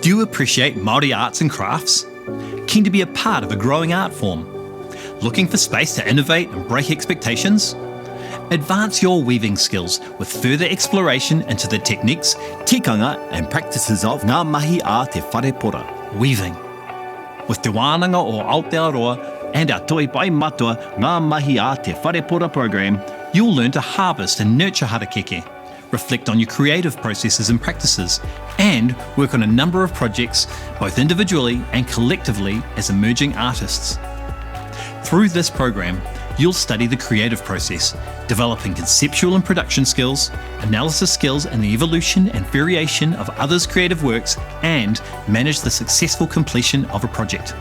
Do you appreciate Māori arts and crafts? Keen to be a part of a growing art form? Looking for space to innovate and break expectations? Advance your weaving skills with further exploration into the techniques, tikanga and practices of ngā mahi a te wharepora. Weaving. With Te Wānanga o Aotearoa and our Toi Pai Matua Ngā Mahi a Te Wharepora program, you'll learn to harvest and nurture harakeke, reflect on your creative processes and practices, and work on a number of projects, both individually and collectively as emerging artists. Through this program, you'll study the creative process, developing conceptual and production skills, analysis skills and the evolution and variation of others' creative works, and manage the successful completion of a project.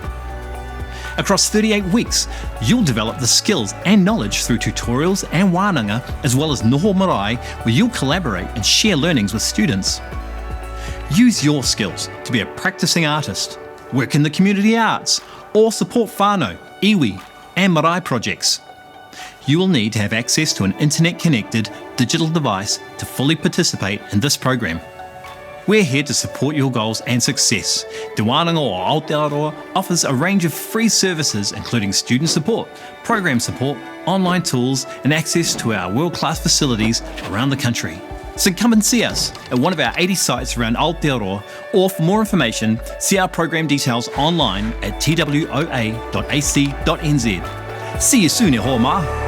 Across 38 weeks, you'll develop the skills and knowledge through tutorials and wānanga, as well as noho marae, where you'll collaborate and share learnings with students. Use your skills to be a practicing artist, work in the community arts, or support whānau, iwi, and marae projects. You will need to have access to an internet-connected digital device to fully participate in this program. We're here to support your goals and success. Te Wānanga o Aotearoa offers a range of free services including student support, program support, online tools and access to our world-class facilities around the country. So come and see us at one of our 80 sites around Aotearoa, or for more information, see our program details online at twoa.ac.nz. See you soon, e hoa ma.